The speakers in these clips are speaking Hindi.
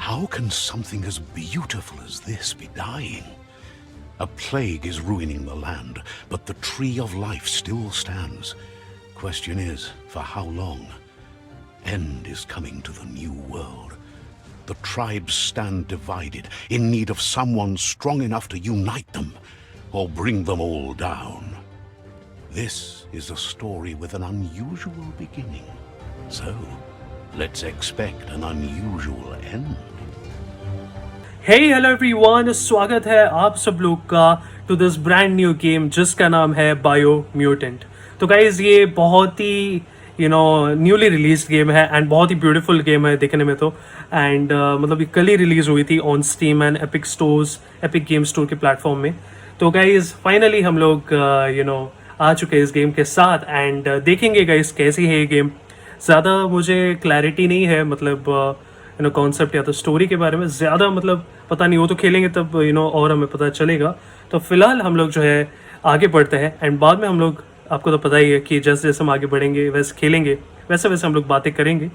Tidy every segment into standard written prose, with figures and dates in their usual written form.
How can something as beautiful as this be dying? A plague is ruining the land, but the tree of life still stands. Question is, for how long? End is coming to the new world. The tribes stand divided, in need of someone strong enough to unite them, or bring them all down. This is a story with an unusual beginning. So, let's expect an unusual end. Hey hello everyone, स्वागत है आप सब लोग का to this brand new game जिसका नाम है बायोम्यूटेंट। तो गाइज ये बहुत ही न्यूली रिलीज गेम है एंड बहुत ही ब्यूटीफुल गेम है देखने में तो। एंड मतलब ये कल ही रिलीज हुई थी on steam and epic stores, epic game store के प्लेटफॉर्म में। तो गाइज फाइनली हम लोग आ चुके हैं इस गेम के साथ एंड देखेंगे गाइज कैसी है ये गेम। ज़्यादा मुझे क्लैरिटी नहीं है, मतलब कॉन्सेप्ट या तो स्टोरी के बारे में ज़्यादा मतलब पता नहीं हो, तो खेलेंगे तब और हमें पता चलेगा। तो फिलहाल हम लोग जो है आगे बढ़ते हैं एंड बाद में हम लोग, आपको तो पता ही है कि जैसे जैसे हम आगे बढ़ेंगे वैसे खेलेंगे, वैसे वैसे हम लोग बातें करेंगे।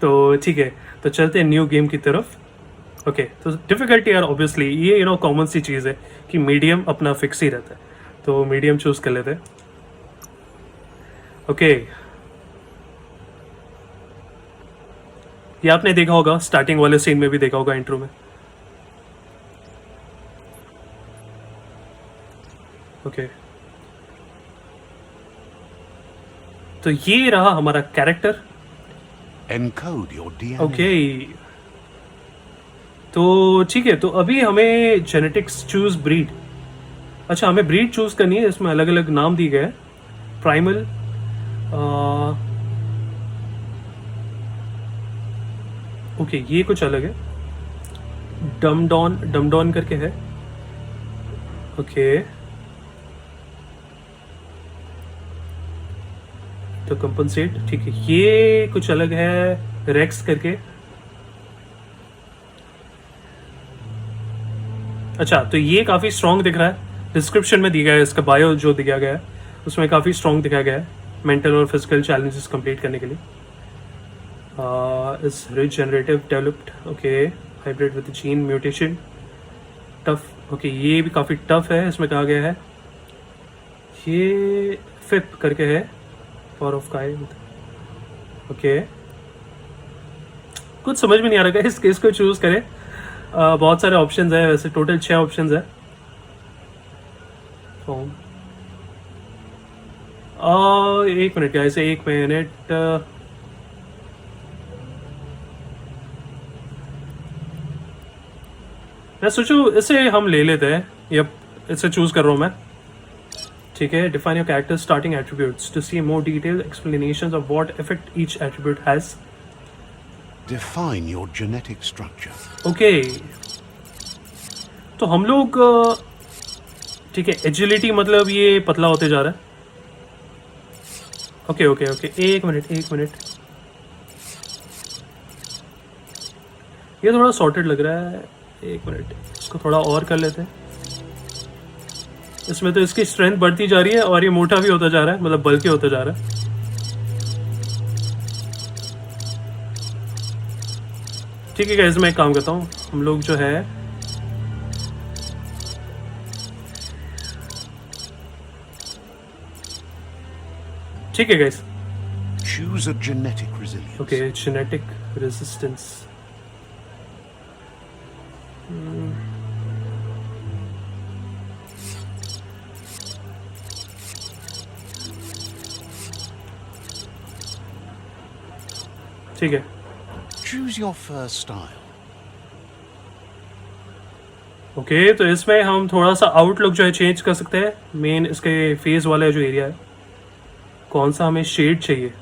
तो ठीक है, तो चलते हैं न्यू गेम की तरफ। ओके, तो डिफ़िकल्टी यार ऑब्वियसली ये कॉमन सी चीज़ है कि मीडियम अपना फिक्स ही रहता है, तो मीडियम चूज़ कर लेते हैं। ओके, ये आपने देखा होगा, स्टार्टिंग वाले सीन में भी देखा होगा, इंट्रो में। ओके, तो ये रहा हमारा character. Encode your DNA. Okay, तो ठीक है, तो अभी हमें जेनेटिक्स चूज ब्रीड, अच्छा हमें ब्रीड चूज करनी है। इसमें अलग अलग नाम दिए गए हैं। प्राइमल, ओके ये कुछ अलग है। डमडॉन करके है। ओके, तो कंपनसेट, ठीक है, ये कुछ अलग है। रेक्स करके, अच्छा तो ये काफ़ी स्ट्रॉन्ग दिख रहा है। डिस्क्रिप्शन में दिया गया है, इसका बायो जो दिया गया है उसमें काफ़ी स्ट्रॉन्ग दिखाया गया है मेंटल और फिजिकल चैलेंजेस कंप्लीट करने के लिए। Is regenerative developed, okay, hybrid with gene mutation, tough, okay ये भी काफ़ी टफ है। इसमें कहा गया है ये फिप करके है, पावर ऑफ काय, ओके कुछ समझ में नहीं आ रहा है इसको चूज करें। बहुत सारे ऑप्शंस है, वैसे टोटल 6 ऑप्शंस है। फॉर्म, एक मिनट गाइस, एक मिनट, मैं सोचूं इसे हम ले लेते हैं, यप इसे चूज कर रहा हूं मैं। ठीक है, define your character starting attributes to see more detailed explanations of what effect each attribute has. Define your genetic structure. Okay, तो हम लोग ठीक है, एजिलिटी मतलब ये पतला होते जा रहा है। ओके ओके ओके, एक मिनट, ये थोड़ा सॉर्टेड लग रहा है। एक मिनट, इसको थोड़ा और कर लेते हैं। इसमें तो इसकी स्ट्रेंथ बढ़ती जा रही है और ये मोटा भी होता जा रहा है, मतलब बल्कि होता जा रहा है। ठीक है गाइस, मैं एक काम करता हूँ, हम लोग जो है ठीक है guys, Choose a genetic resilience. Okay genetic resistance, ठीक है। Choose your first style. Okay, तो इसमें हम थोड़ा सा आउटलुक जो है चेंज कर सकते हैं। मेन इसके फेस वाला जो एरिया है, कौन सा हमें शेड चाहिए।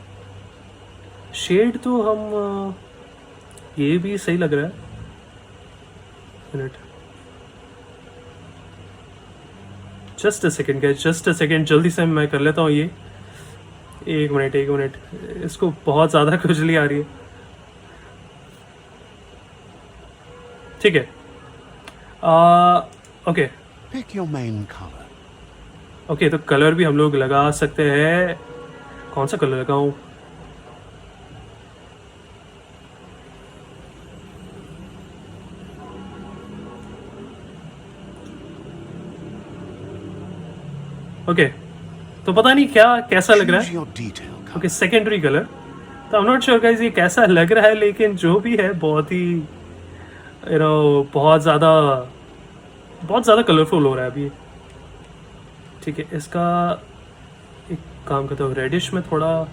शेड तो हम ये भी सही लग रहा है। Minute, just a second guys, just a second, जल्दी से मैं कर लेता हूँ ये। एक मिनट, इसको बहुत ज़्यादा खुजली आ रही है। ठीक है, okay Pick your main color. Okay, तो कलर भी हम लोग लगा सकते हैं। कौन सा कलर लगाऊं? ओके, तो पता नहीं क्या कैसा लग रहा Choose है. your detail color. Okay, secondary colour. तो I am not sure guys ये कैसा लग रहा है, लेकिन जो भी है बहुत ही बहुत ज़्यादा कलरफुल हो रहा है अभी. ठीक है, इसका एक काम करता हूँ, रेडिश में थोड़ा.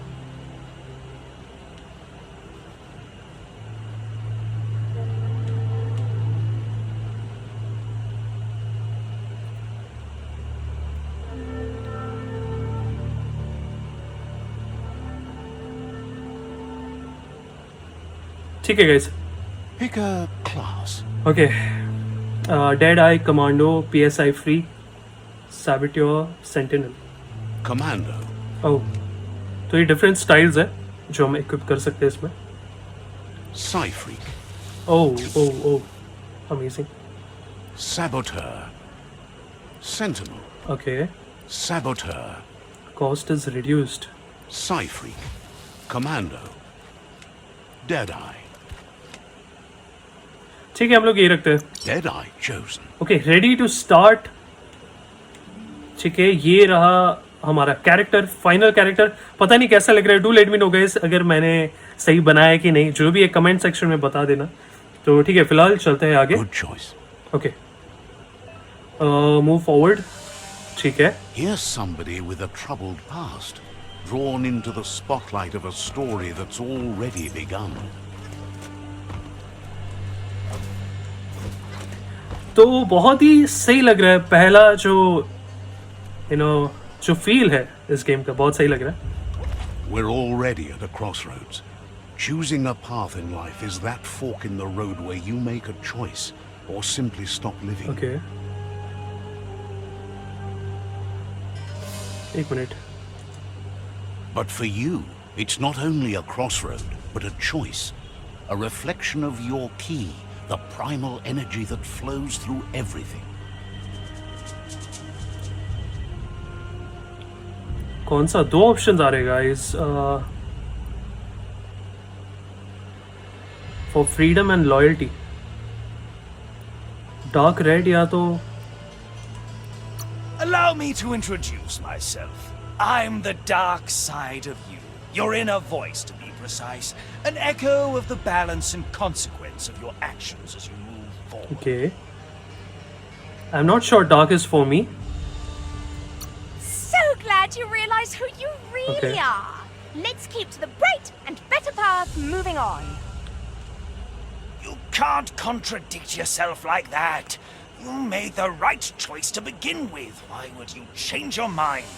ठीक है guys. Pick a class. Okay, dead eye commando, PSI freak, saboteur, sentinel. Commando. Oh, तो ये डिफरेंट स्टाइल्स है जो हम इक्विप कर सकते हैं इसमें. Psy-Freak. Oh oh oh, amazing. Saboteur. Sentinel. Okay, Saboteur. Cost is reduced. Psy-Freak. Commando. Deadeye. ठीक है, हम लोग ये रखते हैं. Deadeye chosen. Okay, ready to start. ठीक है, ये रहा हमारा कैरेक्टर, फाइनल कैरेक्टर. पता नहीं कैसा लग रहा है, do let me know guys अगर मैंने सही बनाया कि नहीं, जो भी है कमेंट सेक्शन में बता देना. तो ठीक है, फिलहाल चलते हैं आगे. Good choice. Okay, move forward. ठीक है. Here's somebody with a troubled past, drawn into the spotlight of a story that's already begun. तो बहुत ही सही लग रहा है. पहला जो जो फील है इस गेम का बहुत सही लग रहा है. We're already at a crossroads. Choosing a path in life is that fork in the road where you make a choice or simply stop living. Okay, एक minute. But for you, it's not only a crossroad, but a choice. A reflection of your key, the primal energy that flows through everything. कौन सा? दो ऑप्शंस आ रहे guys. For freedom and loyalty, dark red या तो. Allow me to introduce myself. I'm the dark side of you. Your inner voice, to be precise. An echo of the balance and consequence of your actions as you move forward. Okay, I am not sure dark is for me. So glad you realize who you really Okay. are. Let's keep to the bright and better path moving on. You can't contradict yourself like that. You made the right choice to begin with. Why would you change your mind?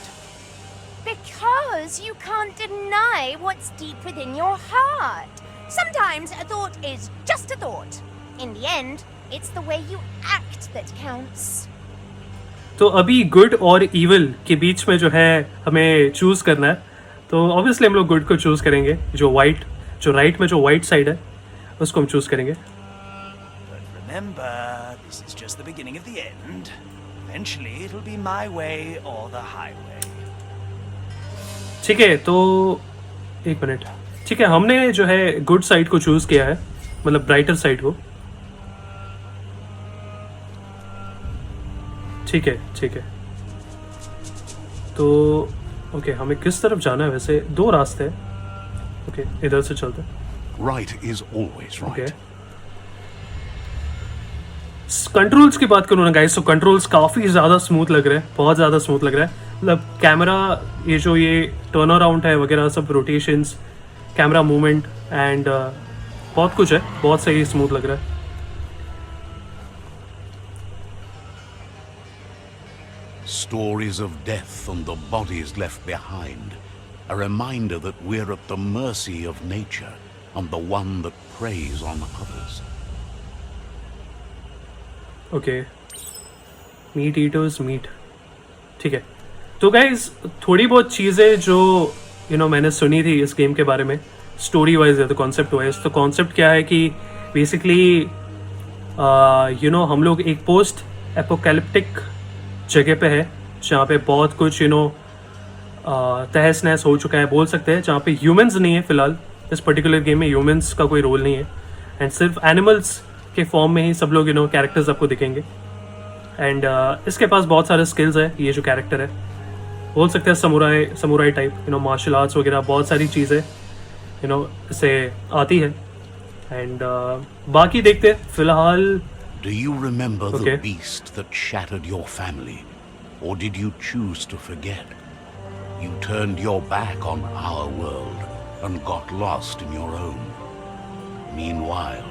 Because you can't deny what's deep within your heart. Sometimes a thought is just a thought. In the end, it's the way you act that counts. तो अभी गुड और इविल के बीच में जो है हमें चूज करना है. तो ऑब्वियसली हम लोग गुड को चूज करेंगे. जो राइट में जो वाइट साइड है उसको हम चूज करेंगे. But remember, this is just the beginning of the end. Eventually, it'll be my way or the highway. ठीक है, तो एक मिनट. ठीक है, हमने जो है गुड साइड को चूज किया है, मतलब ब्राइटर साइड को. ठीक है, ठीक है. तो ओके, हमें किस तरफ जाना है? वैसे दो रास्ते हैं. ओके, इधर से चलते हैं. Right is always right. Okay, controls की बात करूँ ना गाइस, तो कंट्रोल्स काफ़ी ज़्यादा स्मूथ लग रहे हैं, बहुत ज़्यादा स्मूथ लग रहा है. मतलब कैमरा, ये टर्न अराउंड है वगैरह सब, रोटेशंस, कैमरा मूवमेंट एंड बहुत कुछ है, बहुत सही स्मूथ लग रहा है. Stories of death and the bodies left behind. A reminder that we're at the mercy of nature and the one that preys on others. Okay, meat eaters meat. ठीक है, तो गाइज थोड़ी बहुत चीज़ें जो मैंने सुनी थी इस गेम के बारे में, स्टोरी वाइज या तो कॉन्सेप्ट वाइज. तो कॉन्सेप्ट क्या है कि बेसिकली हम लोग एक पोस्ट एपोकैलिप्टिक जगह पे है जहाँ पे बहुत कुछ तहस नहस हो चुका है बोल सकते हैं, जहाँ पे ह्यूमंस नहीं है फिलहाल. इस पर्टिकुलर गेम में ह्यूमंस का कोई रोल नहीं है एंड सिर्फ एनिमल्स के फॉर्म में ही सब लोग कैरेक्टर्स आपको दिखेंगे. एंड इसके पास बहुत सारे स्किल्स है ये जो कैरेक्टर है. बोल सकते हैं समुराई टाइप, मार्शल आर्ट्स वगैरह बहुत सारी चीज़ें इससे आती है। एंड बाकी देखते हैं फिलहाल। Do you remember Okay. the beast that shattered your family? Or did you choose to forget? You turned your back on our world and got lost in your own. Meanwhile,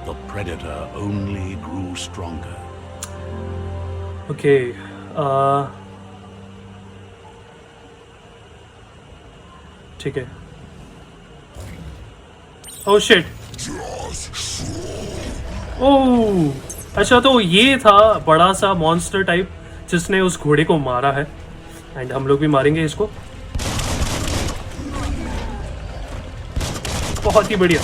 the predator only grew stronger. Okay ठीक है। ओह शिट, ओह अच्छा, तो ये था बड़ा सा मॉन्स्टर टाइप जिसने उस घोड़े को मारा है। एंड हम लोग भी मारेंगे इसको। बहुत ही बढ़िया।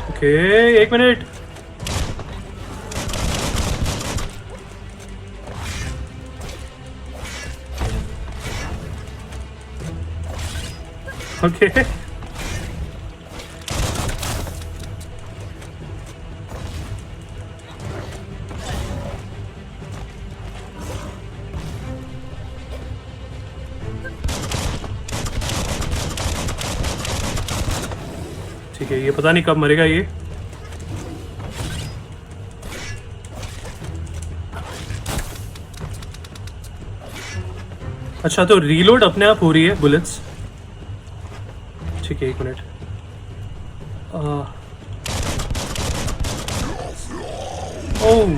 ओके, एक मिनट। ओके ठीक है, ये पता नहीं कब मरेगा ये। अच्छा, तो रीलोड अपने आप हो रही है बुलेट्स। ठीक है, एक minute. Oh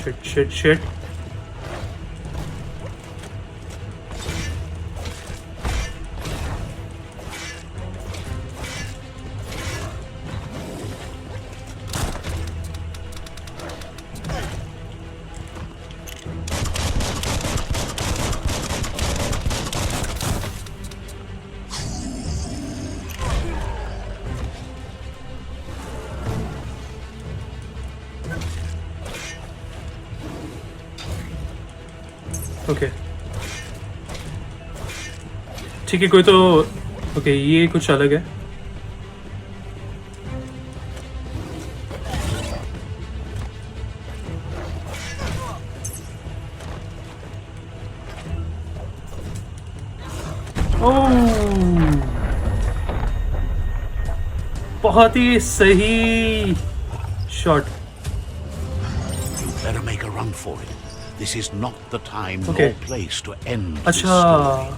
shit shit shit. Okay ठीक है, कोई तो ओके ये कुछ अलग है। ओह, बहुत ही सही shot. You better make a run for it. This is not the time Okay. nor place to end this अच्छा, story.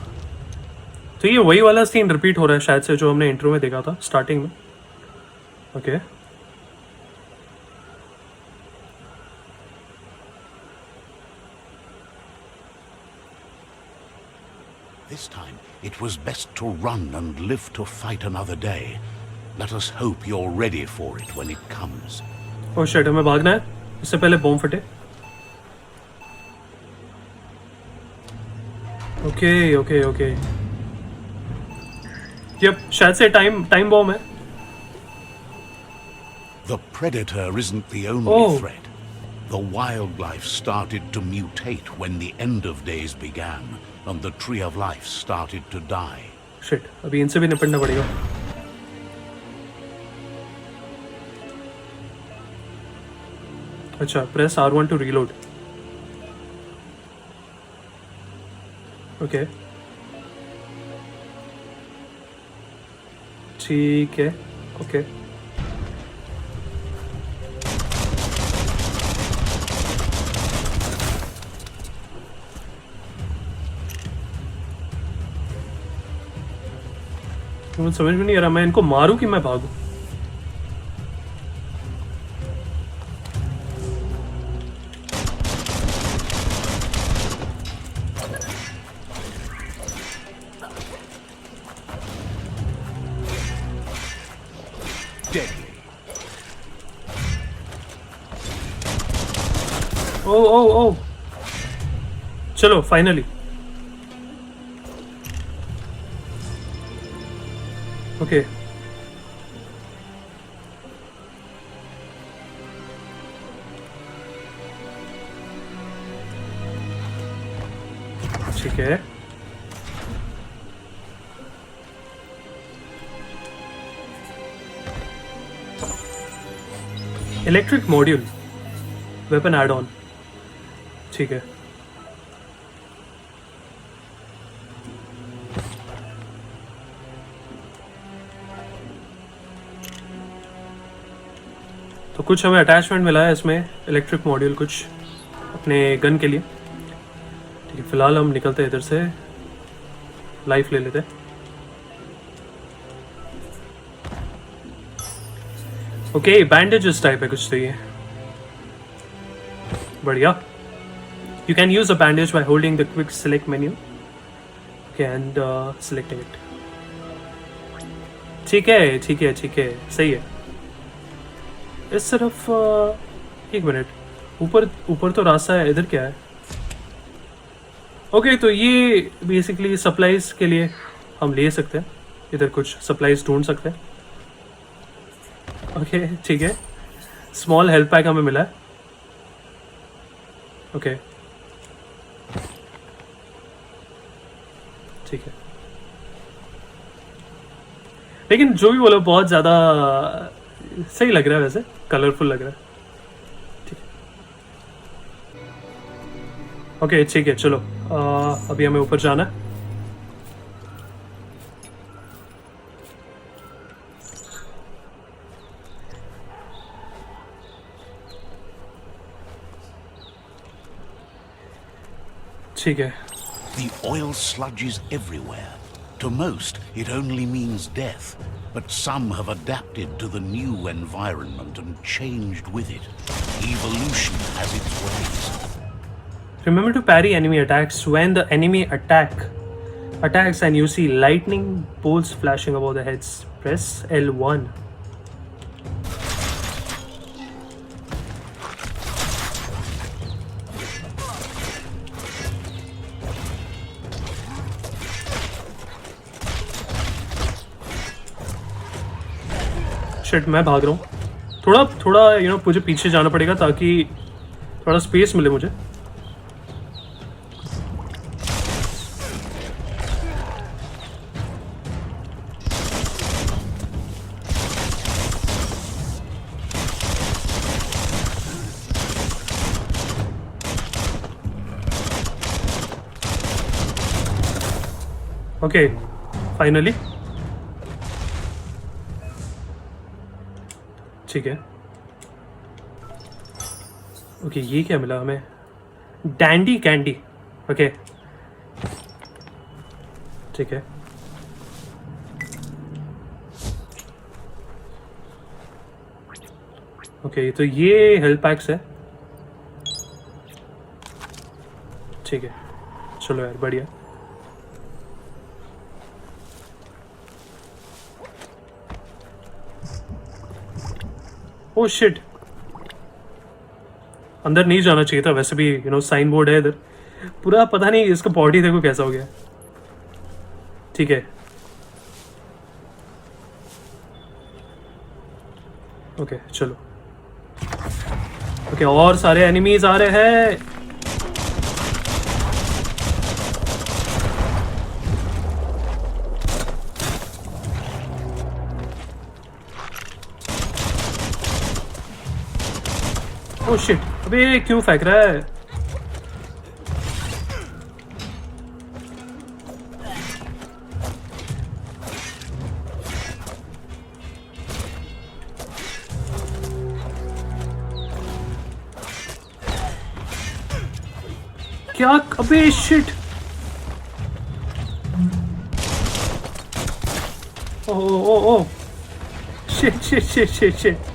तो ये वही वाला सीन रिपीट हो रहा है शायद से जो हमने इंट्रो में देखा था स्टार्टिंग में। Okay This time, it was best to run and live to fight another day. Let us hope you're ready for it when it comes. Oh shit, हमें भागना है इससे पहले बॉम्ब फटे। ओके ओके ओके, यप, शायद से टाइम बॉम्ब है। The predator isn't the only Oh. threat. The wildlife started to mutate when the end of days began, and the tree of life started to die. Shit, अभी इनसे भी निपटना पड़ेगा। अच्छा, press R1 to reload. Okay ठीक है, ओके मुझे समझ में नहीं आ रहा मैं इनको मारूं कि मैं भागूं। Deadly. ओ ओ ओ चलो फाइनली। ओके ठीक है। Electric module, weapon add on, ठीक है। तो कुछ हमें अटैचमेंट मिला है इसमें, इलेक्ट्रिक मॉड्यूल कुछ अपने गन के लिए। ठीक है, फिलहाल हम निकलते हैं इधर से, लाइफ ले लेते हैं। ओके बैंडेजेस टाइप है कुछ, तो ये बढ़िया। You can use a bandage by holding the quick select menu and selecting it. ठीक है ठीक है ठीक है, सही है। इस तरफ एक मिनट, ऊपर ऊपर तो रास्ता है, इधर क्या है? ओके तो ये बेसिकली सप्लाईज के लिए हम ले सकते हैं, इधर कुछ सप्लाईज ढूंढ सकते हैं। ओके ठीक है, स्मॉल हेल्थ पैक हमें मिला है। ओके ठीक है, लेकिन जो भी बोलो बहुत ज़्यादा सही लग रहा है, वैसे कलरफुल लग रहा है। ठीक है ओके ठीक है, चलो अभी हमें ऊपर जाना है। ठीक है। The oil sludge is everywhere. To most, it only means death. But some have adapted to the new environment and changed with it. Evolution has its ways. Remember to parry enemy attacks when the enemy attacks and you see lightning bolts flashing above the heads. Press L1. Shit, मैं भाग रहा हूँ। थोड़ा मुझे पीछे जाना पड़ेगा ताकि थोड़ा स्पेस मिले मुझे। ओके फाइनली ठीक है। ओके ये क्या मिला हमें? Dandy candy. ओके ठीक है। ओके तो ये हेल्थ पैक्स है। ठीक है चलो यार बढ़िया। ओह शिट, अंदर नहीं जाना चाहिए था वैसे भी। साइन बोर्ड है इधर पूरा, पता नहीं इसका बॉडी देखो कैसा हो गया। ठीक है ओके चलो। ओके और सारे एनिमीज आ रहे हैं। ओह शिट, अबे क्यों फेंक रहा है? क्या? अबे shit, oh shit shit shit shit shit.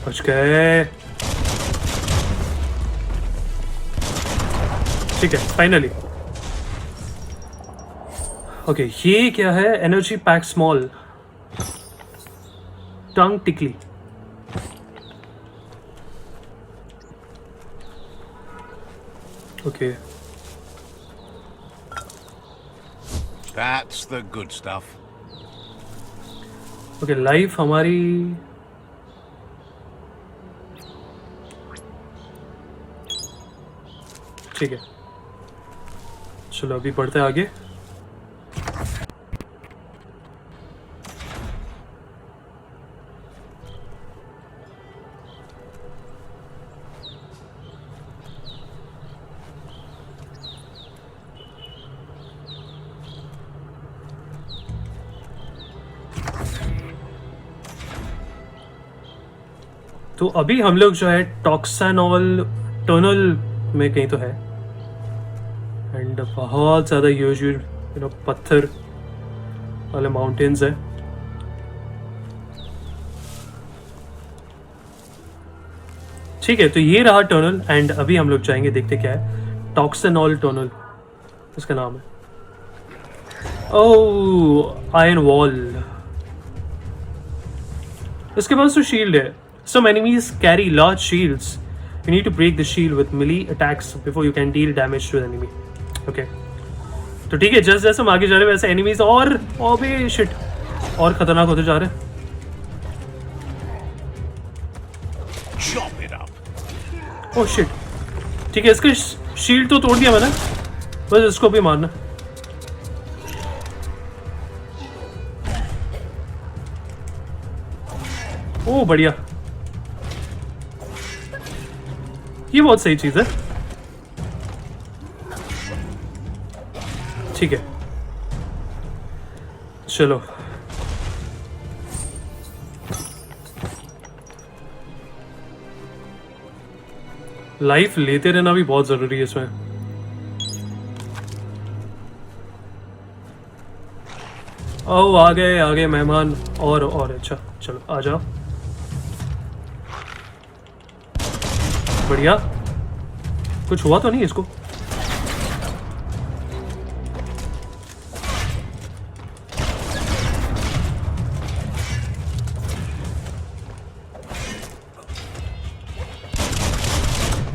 बच गए। ठीक है फाइनली। ओके ये क्या है? एनर्जी पैक स्मॉल टंग टिकली। Okay That's the good stuff. Okay life हमारी ठीक है, चलो अभी बढ़ते हैं आगे। तो अभी हम लोग जो है टॉक्सानॉल टनल में कहीं तो है, एंड बहुत ज़्यादा यूजुअल पत्थर वाले माउंटेन्स है। ठीक है, तो ये रहा टनल, एंड अभी हम लोग जाएंगे, देखते क्या है। टॉक्सानॉल टनल इसका नाम है। ओह, आयरन वॉल। इसके पास तो शील्ड है। Some enemies carry large shields. You need to break the shield with melee attacks before you can deal damage to the enemy. Okay. तो ठीक है, जैसे जैसे हम आगे जा रहे हैं वैसे एनिमीज और भी शिट और खतरनाक होते जा रहे हैं। Chop it up. Oh shit, ठीक है, इसका शील्ड तो तोड़ दिया मैंने, बस इसको भी मारना। ओह बढ़िया, ये बहुत सही चीज है। ठीक है, चलो लाइफ लेते रहना भी बहुत जरूरी है इसमें। ओ आ गए मेहमान, और अच्छा चलो आ जाओ। बढ़िया, कुछ हुआ तो नहीं इसको?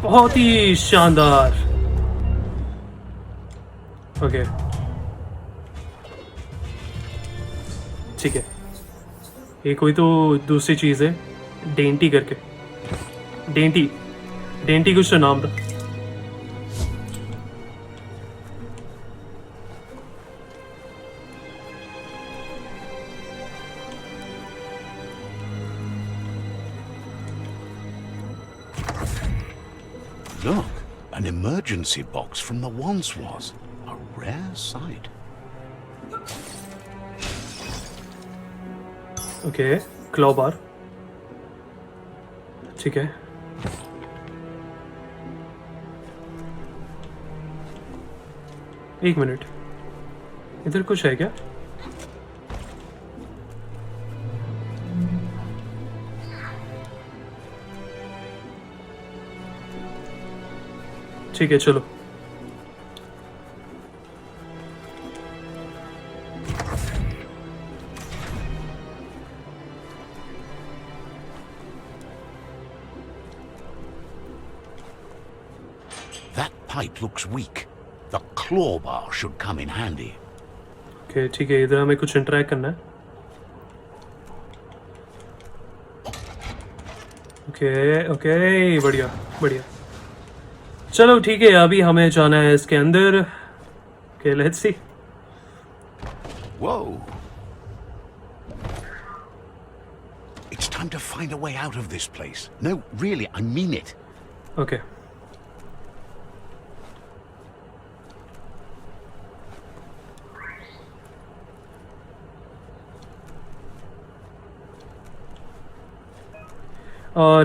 बहुत ही शानदार। ओके ठीक है, ये कोई तो दूसरी चीज है, डेंटी करके। डेंटी कुछ तो नाम था। Look, an emergency box from the once was. A rare sight. Okay, claw bar, ठीक है। एक मिनट, इधर कुछ है क्या? ठीक है चलो। That pipe looks weak. The claw bar should come in handy. Okay ठीक है, इधर हमें कुछ इंटरैक्ट करना है। ओके बढ़िया बढ़िया, चलो ठीक है, अभी हमें जाना है इसके अंदर। Okay let's see. Whoa. It's time to find a way out of this place. No, really, I mean it. Okay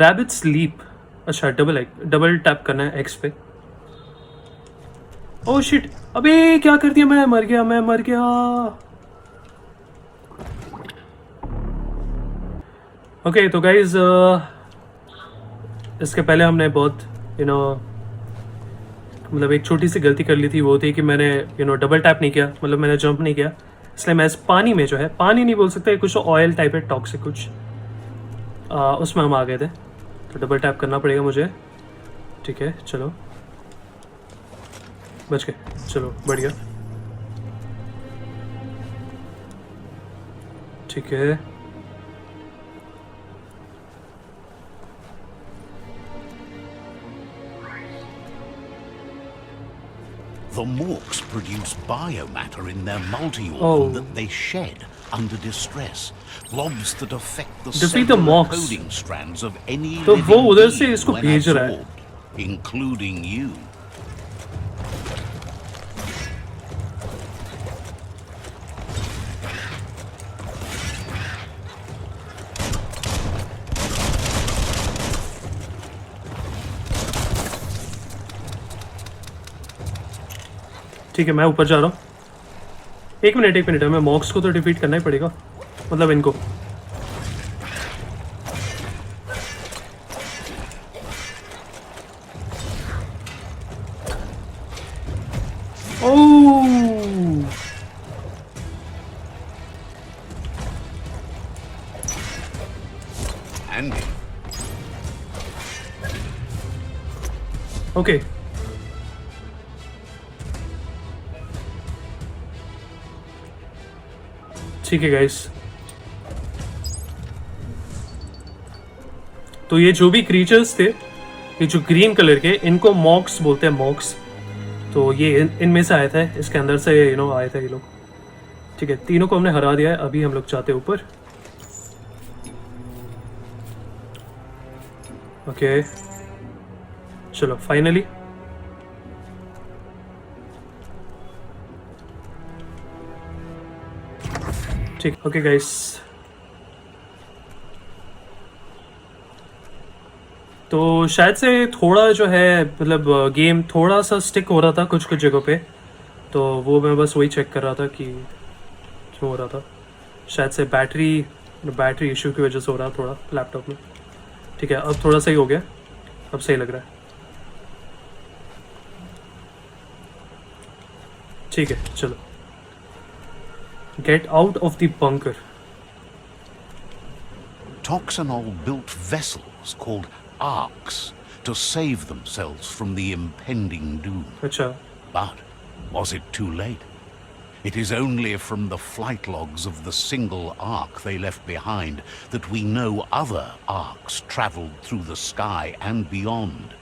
rabbit sleep. अच्छा, डबल टैप करना है एक्स पे। ओह शिट, अबे क्या कर दिया, मैं मर गया। ओके तो गाइज, इसके पहले हमने बहुत मतलब एक छोटी सी गलती कर ली थी। वो थी कि मैंने डबल टैप नहीं किया, मतलब मैंने जंप नहीं किया, इसलिए मैं इस पानी में जो है, पानी नहीं बोल सकते, कुछ ऑयल टाइप है, टॉक्सिक कुछ, उसमें हम आ गए थे। तो डबल टैप करना पड़ेगा मुझे। ठीक है चलो। बच गए, चलो बढ़िया। ठीक है, The Morks produce biomatter in their multi-organ Oh. that they shed under distress. Blobs that affect the Defeat the cellular Morks. coding strands of any तो living वो उधर से being इसको when भेज रहा है। absorbed, including you. ठीक है, मैं ऊपर जा रहा हूँ। एक मिनट, हमें मॉक्स को तो डिफीट करना ही पड़ेगा, मतलब इनको। ओह, And ओके। ठीक है गाइस, तो ये जो भी क्रीचर्स थे, ये जो ग्रीन कलर के, इनको मॉक्स बोलते हैं, मॉक्स। तो ये इनमें से आया था, इसके अंदर से आए थे ये लोग। ठीक है, तीनों को हमने हरा दिया है। अभी हम लोग जाते हैं ऊपर। ओके, चलो फाइनली। ठीक, ओके गाइस, तो शायद से थोड़ा जो है, मतलब गेम थोड़ा सा स्टिक हो रहा था कुछ कुछ जगहों पे, तो वो मैं बस वही चेक कर रहा था कि क्यों हो रहा था। शायद से बैटरी इशू की वजह से हो रहा थोड़ा लैपटॉप में। ठीक है, अब थोड़ा सही हो गया, अब सही लग रहा है। ठीक है, चलो, get out of the bunker. Toxanol built vessels called arks to save themselves from the impending doom. अच्छा, But was it too late? It is only from the flight logs of the single ark they left behind that we know other arks traveled through the sky and beyond.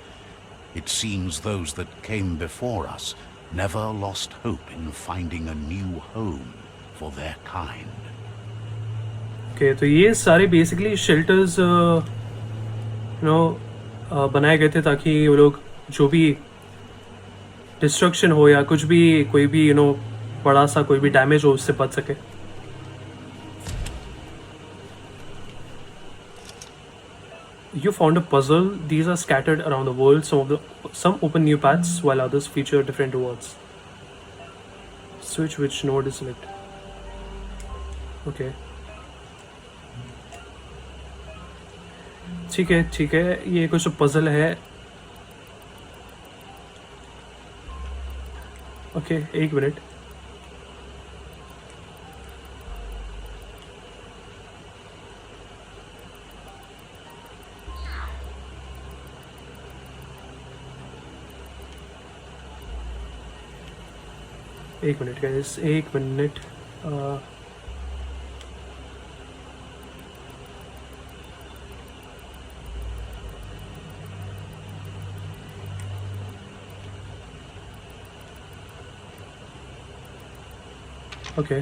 It seems those that came before us never lost hope in finding a new home for their kind. Okay, तो ये सारे बेसिकली शेल्टर्स बनाए गए थे ताकि वो लोग जो भी डिस्ट्रक्शन हो या कुछ भी, कोई भी बड़ा सा कोई भी डैमेज हो, उससे बच सके। You found a puzzle. These are scattered around the world. Some open new paths while others feature different rewards. Switch which node is selected. Okay. ठीक है, ये कुछ पजल है। ओके, एक मिनट। एक मिनट गाइस, एक मिनट। ओके,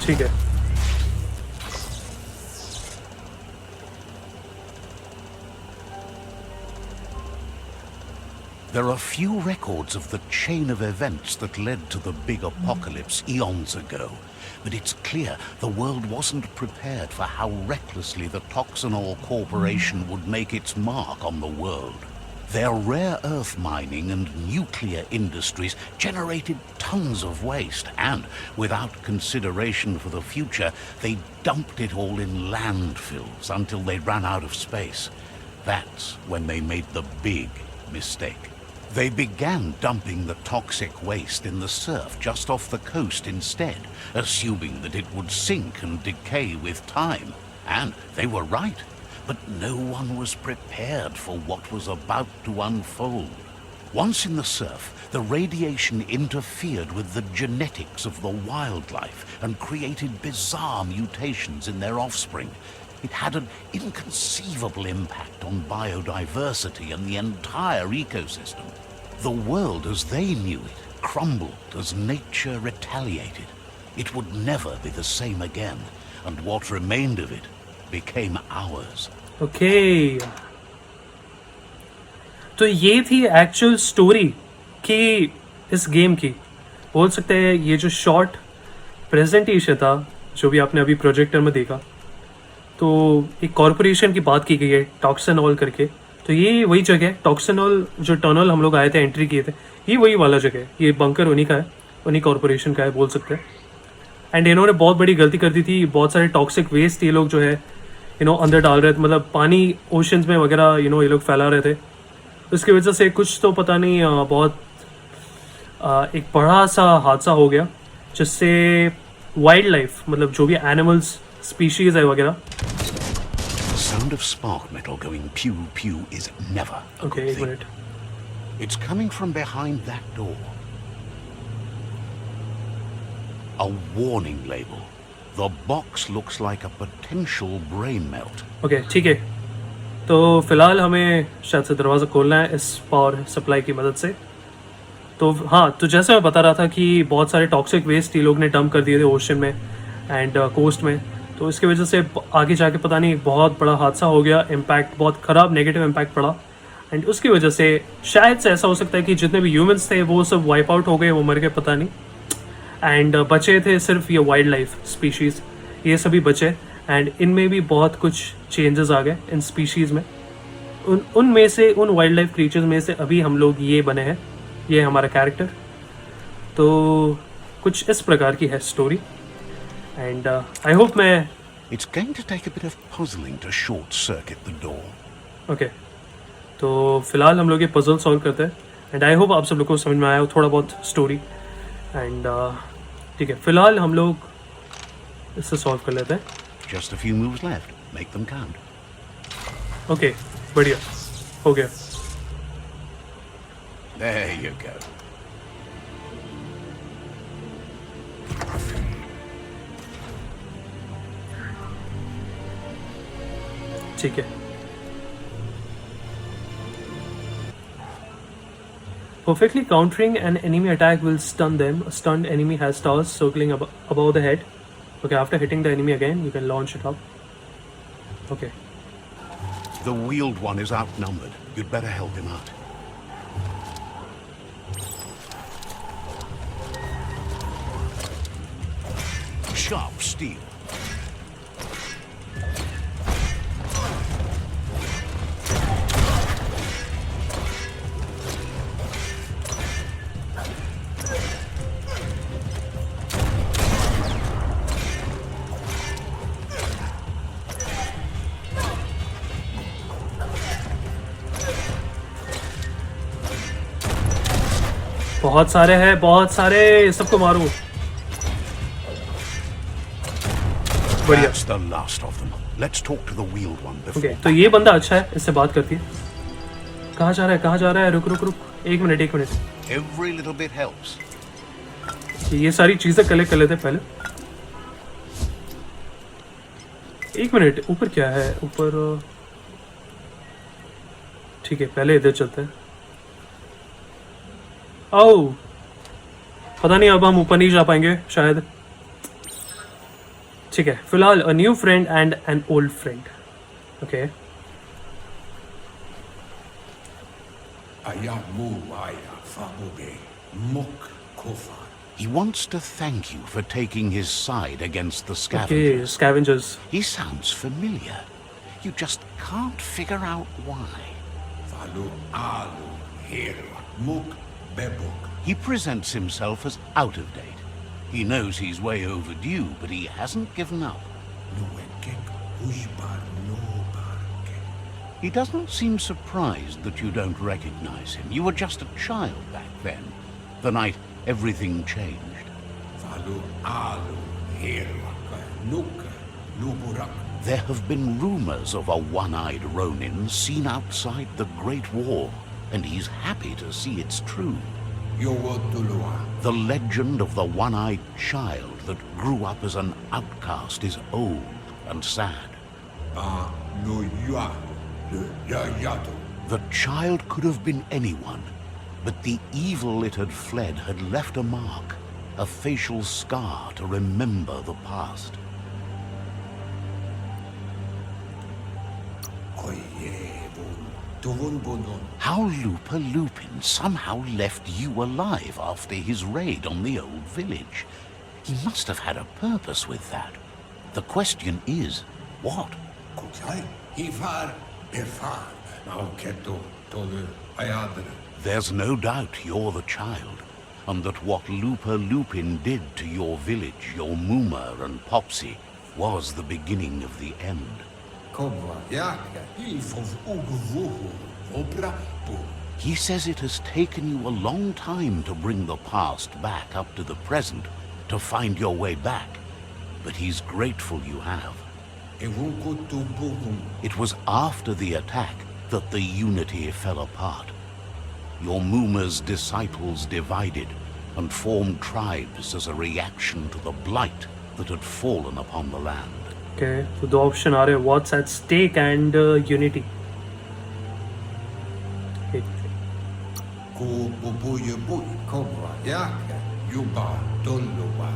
ठीक है। There are few records of the chain of events that led to the big apocalypse eons ago, but it's clear the world wasn't prepared for how recklessly the Toxanol Corporation would make its mark on the world. Their rare earth mining and nuclear industries generated tons of waste, and without consideration for the future, they dumped it all in landfills until they ran out of space. That's when they made the big mistake. They began dumping the toxic waste in the surf just off the coast instead, assuming that it would sink and decay with time. And they were right. But no one was prepared for what was about to unfold. Once in the surf, the radiation interfered with the genetics of the wildlife and created bizarre mutations in their offspring. It had an inconceivable impact on biodiversity and the entire ecosystem. The world as they knew it crumbled as nature retaliated. It would never be the same again, and what remained of it became ours. Okay. तो ये थी एक्चुअल स्टोरी कि इस गेम की बोल सकते हैं। ये जो शॉर्ट प्रेजेंटेशन था जो भी आपने अभी प्रोजेक्टर में देखा, तो एक कॉरपोरेशन की बात की गई है टॉक्सिनॉल करके। तो ये वही जगह है, टॉक्सिनॉल जो टनल हम लोग आए थे, एंट्री किए थे, ये वही वाला जगह है। ये बंकर उन्हीं का है, उन्हीं कॉरपोरेशन का है बोल सकते हैं। एंड इन्होंने बहुत बड़ी गलती कर दी थी। बहुत सारे टॉक्सिक वेस्ट ये लोग जो है अंदर डाल रहे थे, मतलब पानी ओशंस में वगैरह ये लोग फैला रहे थे। उसकी वजह से कुछ तो पता नहीं बहुत एक बड़ा सा हादसा हो गया, जिससे वाइल्ड लाइफ मतलब जो भी एनिमल्स स्पीशीज है वगैरह। The sound of spark metal going pew pew is never a Okay, good एक thing. Minute. It's coming from behind that door. A warning label. The box looks like a potential brain melt. Okay ठीक है, तो फिलहाल हमें शायद से दरवाज़ा खोलना है इस पावर सप्लाई की मदद से। तो हाँ, तो जैसे मैं बता रहा था कि बहुत सारे टॉक्सिक वेस्ट ये लोग ने डंप कर दिए थे ओशन में एंड कोस्ट में। तो इसकी वजह से आगे जाके पता नहीं बहुत बड़ा हादसा हो गया, इम्पैक्ट बहुत ख़राब नेगेटिव इम्पैक्ट पड़ा। एंड उसकी वजह से शायद से ऐसा हो सकता है कि जितने भी ह्यूमंस थे वो सब वाइप आउट हो गए, वो मर गए पता नहीं। एंड बचे थे सिर्फ ये वाइल्ड लाइफ स्पीशीज़, ये सभी बचे। एंड इनमें भी बहुत कुछ चेंजेस आ गए इन स्पीशीज़ में। उनमें से उन वाइल्ड लाइफ क्रीचर्स में से अभी हम लोग ये बने हैं, ये है हमारा कैरेक्टर। तो कुछ इस प्रकार की है स्टोरी। एंड आई होप मैं It's going to take a bit of puzzling to short circuit the door. Okay तो फिलहाल हम लोग ये पजल सॉल्व करते हैं। एंड आई होप आप सब लोग को समझ में आया हो थोड़ा बहुत स्टोरी। एंड ठीक है, फिलहाल हम लोग इससे सॉल्व कर लेते हैं। Just a few moves left. Make them count. Okay बढ़िया हो गया। There you go. ठीक है, perfectly countering an enemy attack will stun them. A stunned enemy has stars circling above the head. Okay, after hitting the enemy again, you can launch it up. Okay. The wheeled one is outnumbered. You'd better help him out. Sharp steel. बहुत सारे हैं, बहुत सारे, सबको मारो। बढ़िया। That's the last of them. Let's talk to the wheeled one before. Okay, तो ये बंदा अच्छा है, इससे बात करती है। कहाँ जा रहा है, कहाँ जा रहा है? रुक रुक रुक, एक मिनट एक minute. Every little bit helps. ये सारी चीजें कलेक्ट कर लेते हैं पहले। एक मिनट, ऊपर क्या है? ऊपर ठीक है, पहले इधर चलते हैं। आओ, पता नहीं अब हम ऊपर नहीं जा पाएंगे शायद। ठीक है, फिलहाल a new friend and an old friend. Okay Ayamu aya fabuge muk kofa. He wants to thank you for taking his side against the okay, scavengers. Scavengers. He sounds familiar. You just can't figure out why. Falu alu hiru muk bebuk. He presents himself as out of date. He knows he's way overdue, but he hasn't given up. Nuekek ushbar no barke. He does not seem surprised that you don't recognize him. You were just a child back then, the night everything changed. Falu alu heruaka nuka luburak. There have been rumors of a one-eyed Ronin seen outside the Great Wall, and he's happy to see it's true. Yowotulua. The legend of the one-eyed child that grew up as an outcast is old and sad. Ba no yua le yayato. The child could have been anyone, but the evil it had fled had left a mark, a facial scar to remember the past. How Lupa Lupin somehow left you alive after his raid on the old village. He must have had a purpose with that. The question is, what? Kukai ifar befar nauketo tolu ayadre. There's no doubt you're the child, and that what Lupa Lupin did to your village, your Muma and Popsy, was the beginning of the end. Kobwa yaka ifov uguvuhu obra bu. He says it has taken you a long time to bring the past back up to the present, to find your way back, but he's grateful you have. Ewukutu bugum. It was after the attack that the unity fell apart. Your Muma's disciples divided and formed tribes as a reaction to the blight that had fallen upon the land. Okay, so the option are what's at stake and unity. Okay. Kububuye bui kobwa yaka yuba toluwa.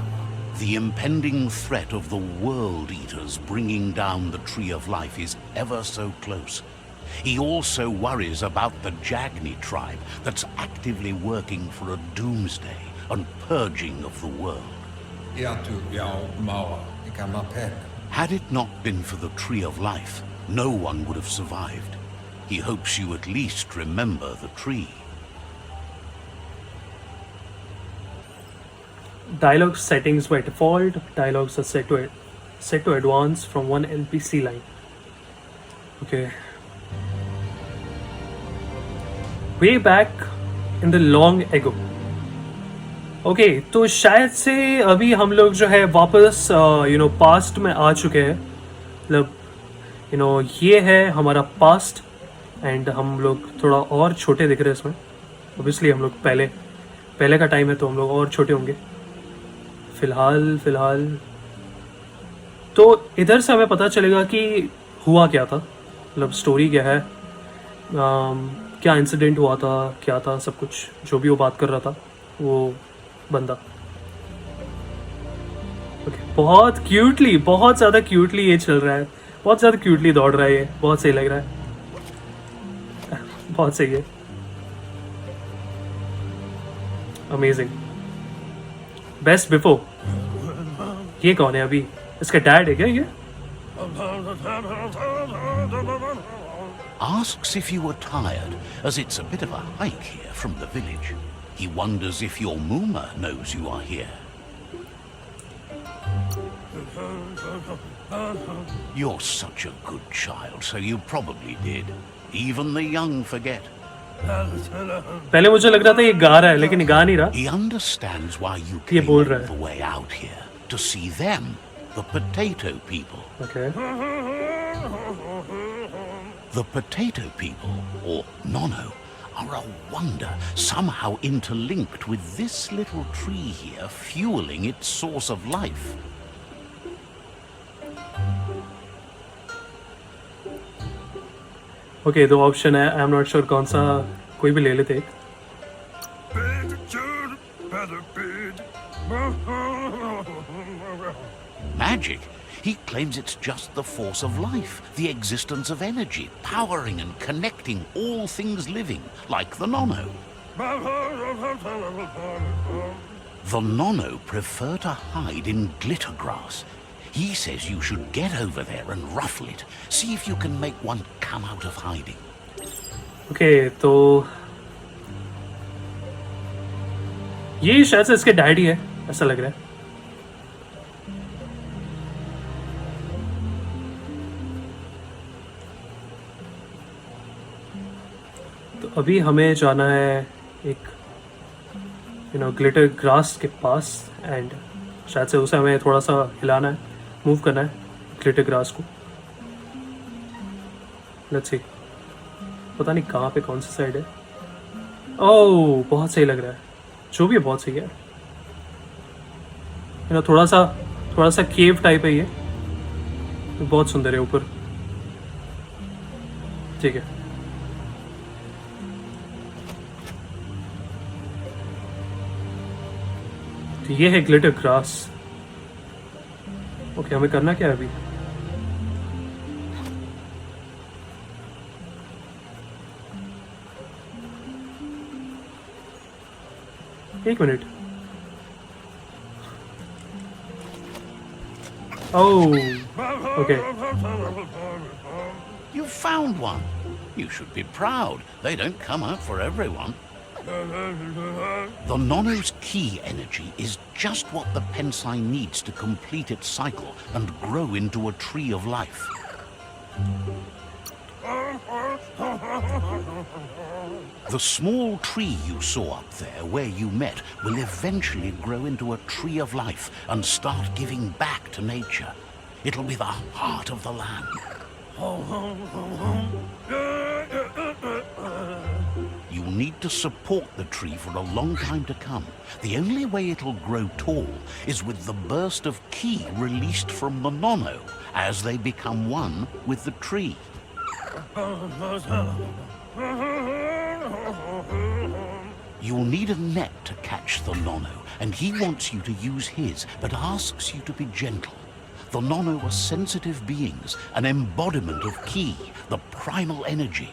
The impending threat of the World Eaters bringing down the Tree of Life is ever so close. He also worries about the Jagni tribe that's actively working for a doomsday and purging of the world. Yatu yao mawa ikamapen. Had it not been for the Tree of Life, no one would have survived. He hopes you at least remember the tree. Dialogue settings by default. Dialogues are set to advance from one NPC line. Okay. Way back in the long ago. Okay तो शायद से अभी हम लोग जो है वापस पास्ट में आ चुके हैं. मतलब ये है हमारा पास्ट एंड हम लोग थोड़ा और छोटे दिख रहे हैं इसमें. ऑब्वियसली हम लोग पहले का टाइम है तो हम लोग और छोटे होंगे. फिलहाल तो इधर से हमें पता चलेगा कि हुआ क्या था, मतलब स्टोरी क्या है, क्या इंसिडेंट हुआ था, क्या था सब कुछ, जो भी वो बात कर रहा था वो बंदा. ओके बहुत क्यूटली, बहुत ज़्यादा क्यूटली ये चल रहा है, बहुत ज़्यादा क्यूटली दौड़ रहा है ये, बहुत सही लग रहा है, बहुत सही है. अमेजिंग. Best before. ये कौन है अभी? इसका डैड है क्या ये? Asks if you were tired, as it's a bit of a hike here from the village. He wonders if your Muma knows you are here. You're such a good child, so you probably did. Even the young forget. पहले मुझे लग रहा था ये गा रहा है, लेकिन ये गा नहीं रहा. He understands why you ये came बोल all रहा है. the way out here, to see them, the potato people. Okay. The potato people, or Nono, are a wonder, somehow interlinked with this little tree here, fueling its source of life. Okay, दो ऑप्शन है, आई एम नॉट श्योर कौन सा, कोई भी ले लेते. Magic? He claims it's just the force of life, the existence of energy, powering and connecting all things living, like the Nono. The Nono prefer to hide in glitter grass. He says you should get over there and ruffle it. See if you can make one come out of hiding. Okay, तो ये शायद से इसके डैडी है, ऐसा लग रहा है. अभी हमें जाना है एक ग्लिटर ग्रास के पास एंड शायद से उसे हमें थोड़ा सा हिलाना है, मूव करना है ग्लिटर ग्रास को. लेट्स सी, पता नहीं कहाँ पे कौन सी साइड है. ओह बहुत सही लग रहा है, जो भी है बहुत सही है. थोड़ा सा केव टाइप है ये, बहुत सुंदर है ऊपर. ठीक है, तो ये है ग्लिटर ग्रास. ओके, हमें करना क्या है अभी? एक minute. Oh okay. You found one. You should be proud. They don't come out for everyone. The Nono's key energy is just what the Pensai needs to complete its cycle and grow into a tree of life. The small tree you saw up there where you met will eventually grow into a tree of life and start giving back to nature. It'll be the heart of the land. You'll need to support the tree for a long time to come. The only way it'll grow tall is with the burst of ki released from the Nono as they become one with the tree. You'll need a net to catch the Nono, and he wants you to use his, but asks you to be gentle. The Nono are sensitive beings, an embodiment of ki, the primal energy.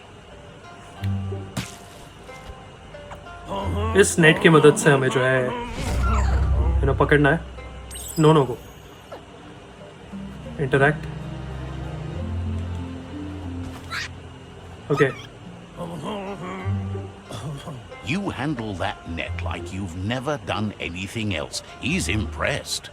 इस नेट की मदद से हमें जो है पकड़ना है नोनो को. Interact. Okay. You handle that net like you've never done anything else. He's impressed.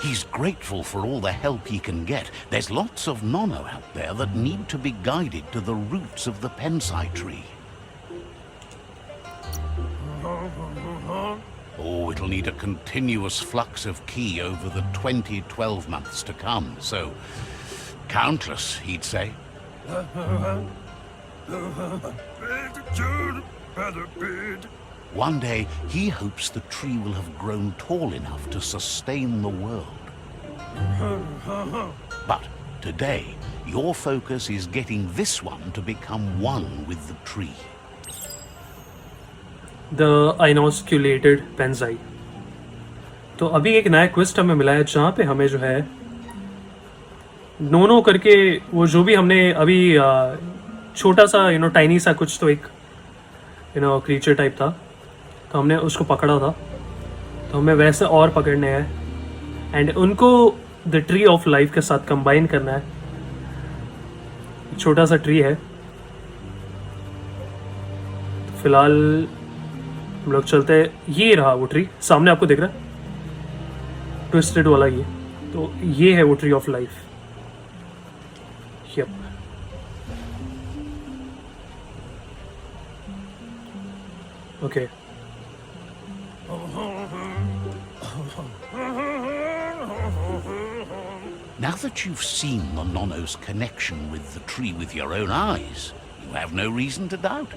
He's grateful for all the help he can get. There's lots of Nono out there that need to be guided to the roots of the Pensai tree. Oh, it'll need a continuous flux of ki over the 12 months to come, so countless, he'd say. One day, he hopes the tree will have grown tall enough to sustain the world. But today, your focus is getting this one to become one with the tree. The inosculated Pensai. तो अभी एक नया क्वेस्ट हमें मिला है जहाँ पे हमें जो है नोनो करके वो जो भी हमने अभी छोटा सा टाइनी सा कुछ तो एक क्रीचर टाइप था, तो हमने उसको पकड़ा था. तो हमें वैसे और पकड़ने हैं एंड उनको द ट्री ऑफ लाइफ के साथ कंबाइन करना है. छोटा सा ट्री है. तो फिलहाल हम लोग चलते हैं. ये रहा वो ट्री, सामने आपको दिख रहा है ट्विस्टेड वाला ये. तो ये है वो tree of life. Yup. Okay. Now that you've seen the Nono's connection with the tree with your own eyes, you have no reason to doubt.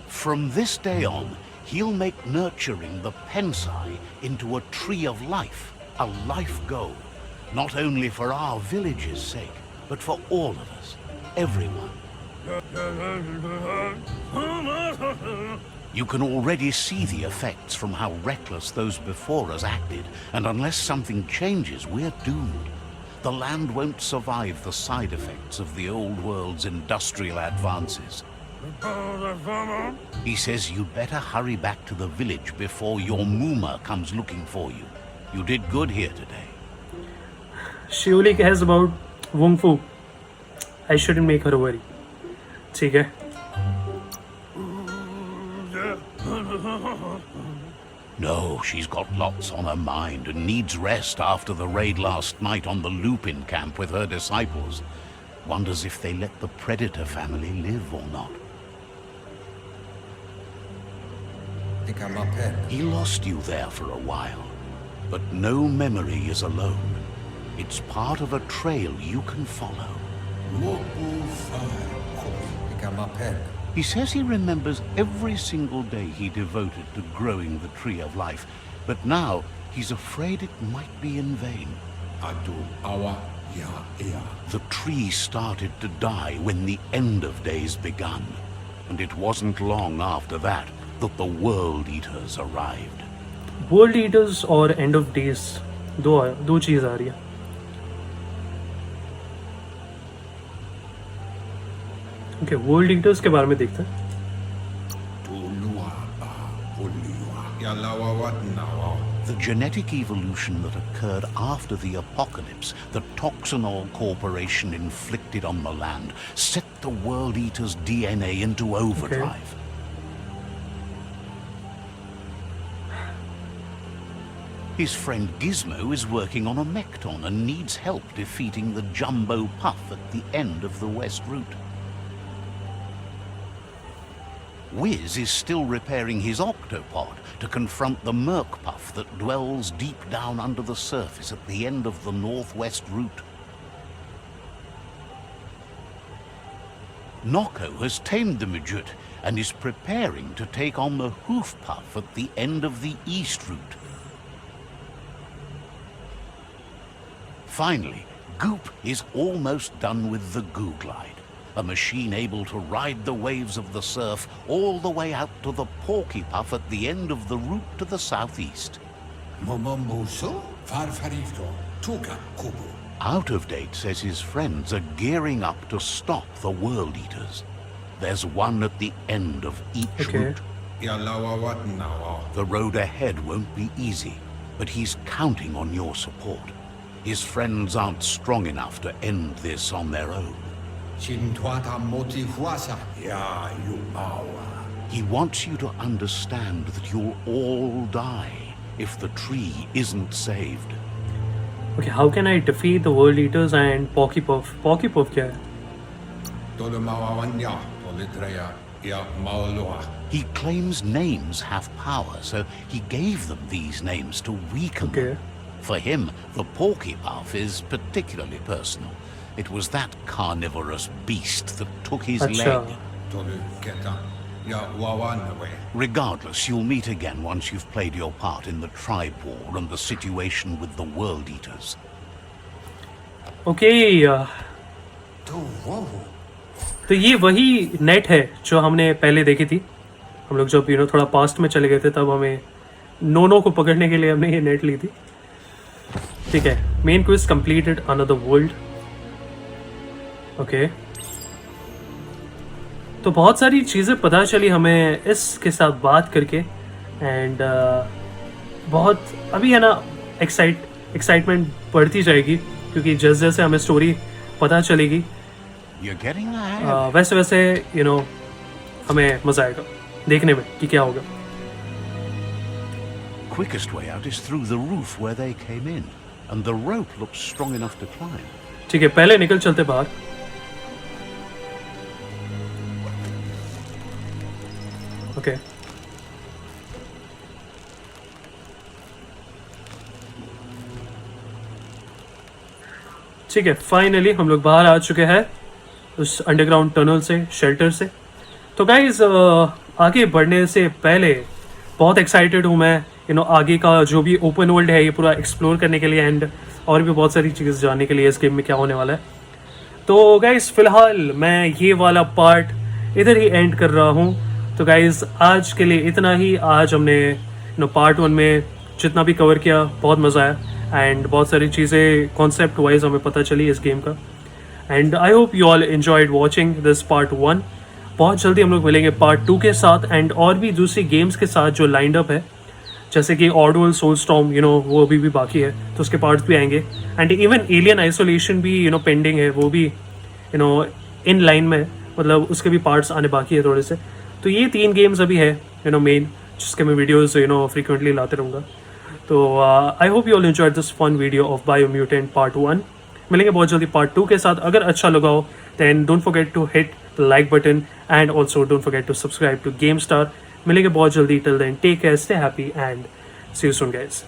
From this day on, he'll make nurturing the Pensai into a tree of life, a life goal, not only for our village's sake, but for all of us, everyone. You can already see the effects from how reckless those before us acted, and unless something changes, we're doomed. The land won't survive the side effects of the old world's industrial advances. He says you'd better hurry back to the village before your Muma comes looking for you. You did good here today. She only cares about Wung Fu. I shouldn't make her worry. ठीक है. No, she's got lots on her mind and needs rest after the raid last night on the Lupin camp with her disciples. Wonders if they let the Predator family live or not. He lost you there for a while, but no memory is alone. It's part of a trail you can follow. He says he remembers every single day he devoted to growing the Tree of Life, but now he's afraid it might be in vain. The tree started to die when the end of days begun, and it wasn't long after that that the World Eaters arrived. World eaters और एंड ऑफ डेज दो चीज़ आ रही है. ओके, वर्ल्ड ईटर्स के बारे में देखते हैं. The genetic evolution that occurred after the apocalypse that Toxanol Corporation inflicted on the land set the World Eater's DNA into overdrive. His friend Gizmo is working on a Mekton and needs help defeating the Jumbo Puff at the end of the West Route. Wiz is still repairing his octopod to confront the Merc Puff that dwells deep down under the surface at the end of the Northwest Route. Nocco has tamed the Midget and is preparing to take on the Hoof Puff at the end of the East Route. Finally, Goop is almost done with the Goo Glide, a machine able to ride the waves of the surf all the way out to the Porky Puff at the end of the route to the southeast. Out of Date says his friends are gearing up to stop the World Eaters. There's one at the end of each route. The road ahead won't be easy, but he's counting on your support. His friends aren't strong enough to end this on their own. He wants you to understand that you'll all die if the tree isn't saved. Okay, how can I defeat the World Eaters and Porky Puff? Porky Puff क्या है? He claims names have power, so he gave them these names to weaken them. For him, the Porky Puff is particularly personal. It was that carnivorous beast that took his leg. Regardless, you'll meet again once you've played your part in the tribe war and the situation with the World Eaters. Okay, तो ये वही नेट है जो हमने पहले देखी थी. हम लोग जब थोड़ा पास्ट में चले गए थे तब हमें नोनो को पकड़ने के लिए हमने ये नेट ली थी. ठीक है, main quiz completed, another world. Okay, तो बहुत सारी चीज़ें पता चली हमें इसके साथ बात करके. एंड बहुत अभी है ना एक्साइटमेंट बढ़ती जाएगी क्योंकि जैसे जैसे हमें स्टोरी पता चलेगी वैसे वैसे हमें मज़ा आएगा देखने में कि क्या होगा. Quickest way out is through the roof where they came in, and the rope looks strong enough to climb. ठीक है, पहले निकल चलते बाहर. ओके, ठीक है, फाइनली हम लोग बाहर आ चुके हैं उस अंडरग्राउंड टनल से, शेल्टर से. तो गाइज आगे बढ़ने से पहले बहुत एक्साइटेड हूँ मैं आगे का जो भी ओपन वर्ल्ड है ये पूरा एक्सप्लोर करने के लिए एंड और भी बहुत सारी चीज़ जानने के लिए इस गेम में क्या होने वाला है. तो गाइज फिलहाल मैं ये वाला पार्ट इधर ही एंड कर रहा हूँ. तो गाइज आज के लिए इतना ही. आज हमने पार्ट 1 में जितना भी कवर किया बहुत मज़ा आया एंड बहुत सारी चीज़ें कॉन्सेप्ट वाइज हमें पता चली इस गेम का. And I hope you all enjoyed watching this part 1. बहुत जल्दी हम लोग मिलेंगे पार्ट 2 के साथ एंड और भी दूसरी गेम्स के साथ जो लाइंड अप है, जैसे कि ऑडवल, सोलस्टॉर्म, वो अभी भी बाकी है तो उसके पार्ट्स भी आएंगे. एंड इवन एलियन आइसोलेशन भी पेंडिंग है, वो भी इन लाइन में, मतलब उसके भी पार्ट्स आने बाकी है थोड़े से. तो ये 3 गेम्स अभी है मेन जिसके मैं वीडियोज़ फ्रीक्वेंटली लाते रहूँगा. तो I hope you all enjoyed this fun video of Biomutant part 1. मिलेंगे बहुत जल्दी पार्ट 2 के साथ. अगर अच्छा लगा हो then don't forget to hit the like button and also don't forget to subscribe to game star. मिलेंगे बहुत जल्दी. Till then take care, stay happy and see you soon guys.